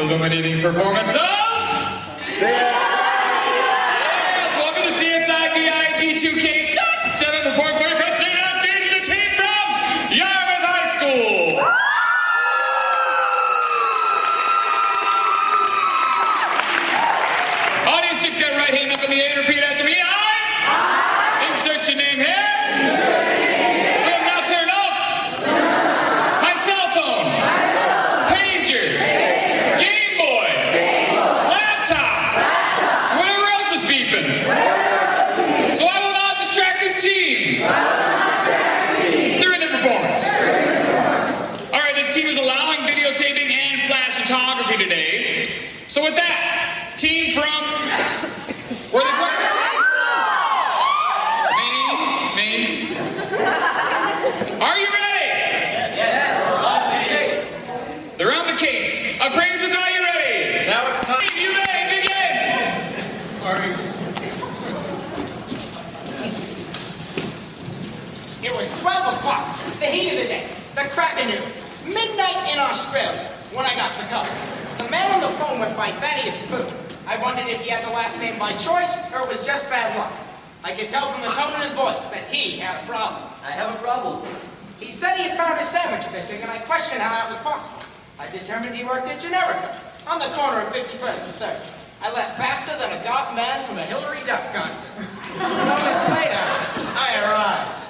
illuminating performance of... Yes, welcome to CSI-DI-D2K Top 7 report for your president and stage and the team from Yarmouth High School. Audience, stick that right hand up in the air and repeat after me. I insert your name here. Will now turn off my cell phone, pager, Game Boy, laptop, whatever else is beeping. So I will not distract this team during the performance. All right, this team is allowing videotaping and flash photography today. So with that, team from where they from? Maine. Are you ready? Yes, we're on the case. They're on the case. Appraisers, are you ready? Now it's time. You may begin. Sorry. It was 12 o'clock, the heat of the day, the crack of noon, midnight in Australia, when I got the call. The man on the phone went by Thaddeus Pooh. I wondered if he had the last name by choice, or it was just bad luck. I could tell from the tone in his voice that he had a problem. I have a problem. He said he had found his sandwich missing, and I questioned how that was possible. I determined he worked at Generica, on the corner of 51st and 3rd. I left faster than a goth man from a Hillary Duff concert. Moments later, I arrived.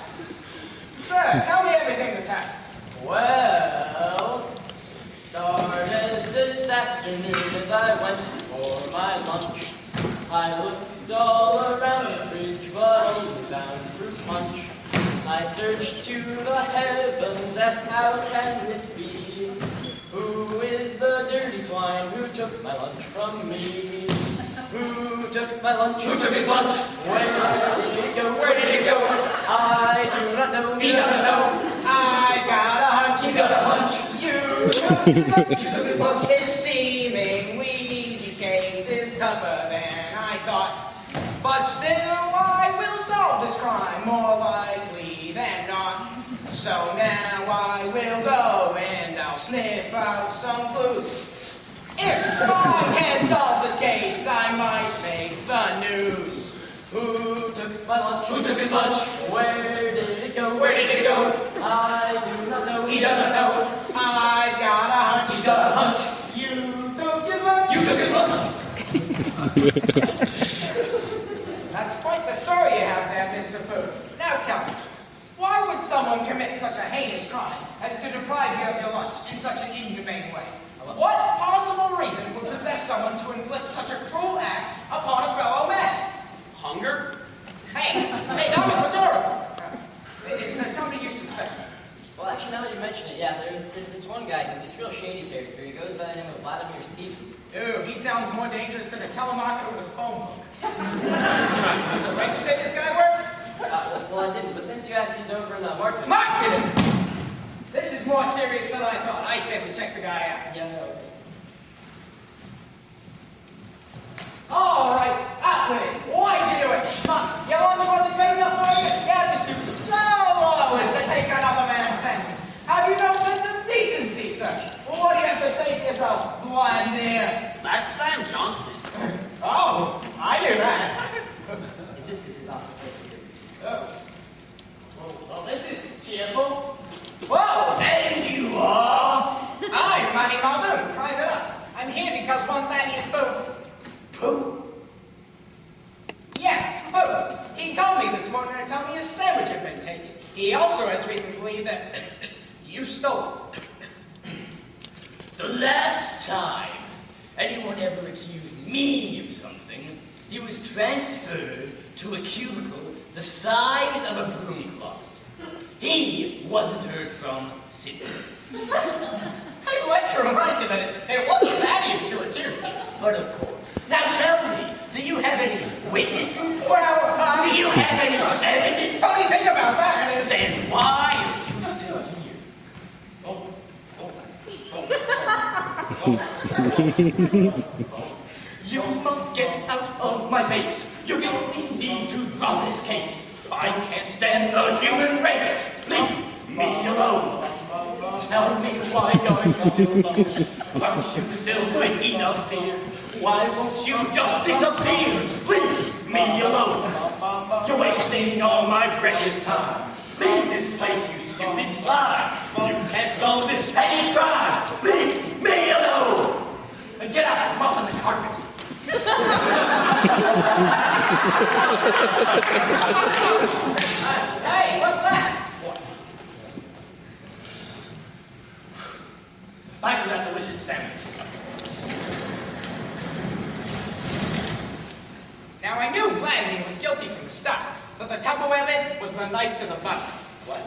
Sir, tell me everything that's happened. Well, it started this afternoon as I went for my lunch. I looked all around the fridge, but only found fruit punch. I searched to the heavens, asked how can this be? Who is the dirty swine who took my lunch from me? Who took my lunch? Who took his lunch? Where did it go? Where did it go? I do not know. He doesn't know. I got a hunch. He's got a hunch. You took his lunch. You took his lunch. This seemingly easy case is tougher than I thought. But still, I will solve this crime more likely than not. So now I will go and I'll sniff out some clues. If I can solve this case, I might make the news. Who took my lunch? Who took his lunch? Where did it go? Where did it go? I do not know. He doesn't know. I got a hunch. He's got a hunch. You took his lunch. You took his lunch. That's quite the story you have there, Mr. Pooh. Now tell me, why would someone commit such a heinous crime as to deprive you of your lunch in such an inhumane way? What possible reason would possess someone to inflict such a cruel act upon a fellow man? Hunger? Hey, that was rhetorical. Is there somebody you suspect? Well, actually, now that you mention it, yeah, there's this one guy. He's this real shady character. He goes by the name of Vladimir Stevens. Ooh, he sounds more dangerous than a telemarketer with a phone book. So where'd you say this guy worked? Well, I didn't, but since you asked, he's over in marketing. Marketing! This is more serious than I thought. I say we check the guy out. Yeah, no. All right, out with it. Why'd you do it? Your lunch wasn't good enough for you? You had to stoop so low as to take another man's sandwich. Have you no sense of decency, sir? Well, what do you have to say to yourself, Vladimir? That's Sam Johnson. Oh, I knew that. This is his office. Oh. Well, this is cheerful. Whoa! And you are? I'm Manny Muldoon, private eye. I'm here because one Thaddeus Pooh. Pooh? Yes, Pooh. He called me this morning to tell me his sandwich had been taken. He also has reason to believe that you stole it. The last time anyone ever accused me of something, he was transferred to a cubicle the size of a broom closet. He wasn't heard from since. I'd like to remind you that it wasn't Thaddeus who accused me. But of course. Now tell me, do you have any witnesses? Well, Do you have any evidence? funny thing about that is... Then why are you still here? You must get out of my face. You really need to drop this case. I can't stand the human race. Leave me alone. tell me why you're not alone? Aren't you filled with enough fear? Why won't you just disappear? Leave me alone. You're wasting all my precious time. Leave this place, you stupid slime. You can't solve this petty crime. Leave me alone. And get out from up on the carpet. Hey, what's that? What? Back to that delicious sandwich. Now I knew Vladimir was guilty from the start, but the Tupperware lid was the knife to the butt. What?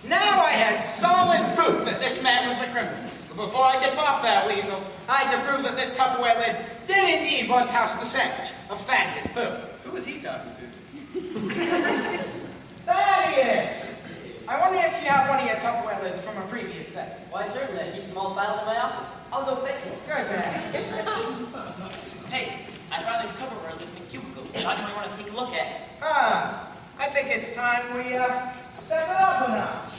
Now I had solid proof that this man was the criminal. But before I could pop that weasel, I had to prove that this Tupperware lid did indeed once house the sandwich of Thaddeus Boo. Who was he talking to? Thaddeus! I wonder if you have one of your Tupperware lids from a previous day. Why, certainly. I keep them all filed in my office. I'll go fetch them. Good man. Hey, I found this Tupperware lid in the cubicle. Thought you might want to take a look at it. I think it's time we, step it up a notch.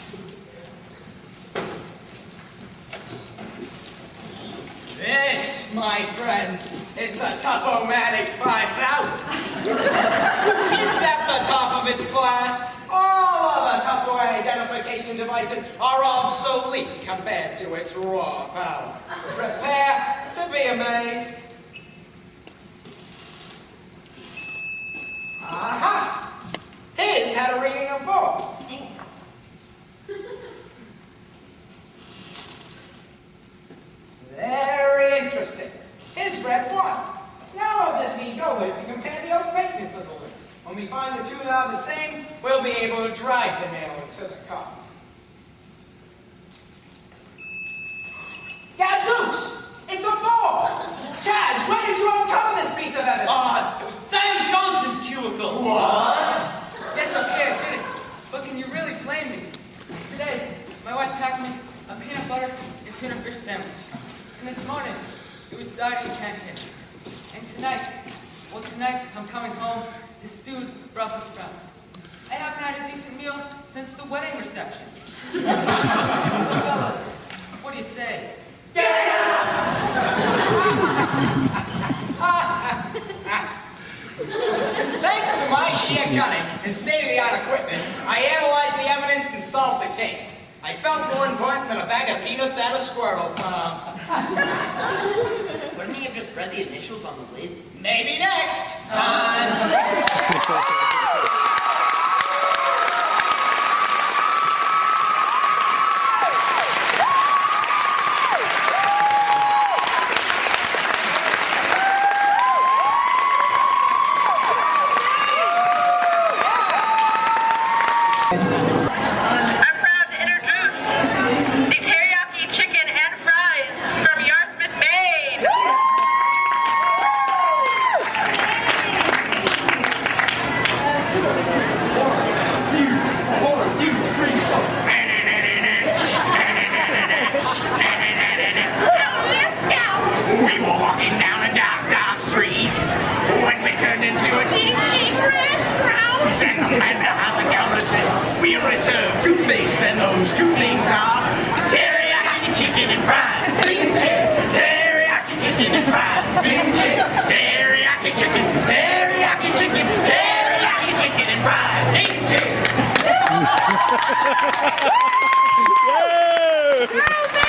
This, my friends, is the Tup-O-Matic 5000. It's at the top of its class. All other Tupperware identification devices are obsolete compared to its raw power. Prepare to be amazed. Aha! His had a rating of 4. Very interesting. His read 1. Now I'll just need your lid to compare the opaqueness of the lid. When we find the two that are the same, we'll be able to drive the nail into the coffin. Gadzooks! It's a 4! Chaz, where did you uncover this piece of evidence? It was Sam Johnson's cubicle. Yes, okay, I did it. But can you really blame me? Today, my wife packed me a peanut butter and tuna fish sandwich. And this morning, it was sardine pancakes. And tonight, I'm coming home to stewed Brussels sprouts. I haven't had a decent meal since the wedding reception. So fellas, what do you say? Thanks to my sheer cunning and state-of-the-art equipment, I analyzed the evidence and solved the case. I felt more important than a bag of peanuts at a squirrel farm. Wouldn't he have just read the initials on the lids? Maybe next time. I'm proud to introduce the Teriyaki Chicken and Fries from Yarmouth, Maine. Let's go! We were walking down a dark street when we turned into a cheap restaurant. And the man behind the counter said, we only serve 2 things, and those 2 things are teriyaki chicken and fries. Teriyaki chicken and fries. Teriyaki chicken, teriyaki chicken, teriyaki chicken and fries. Woo!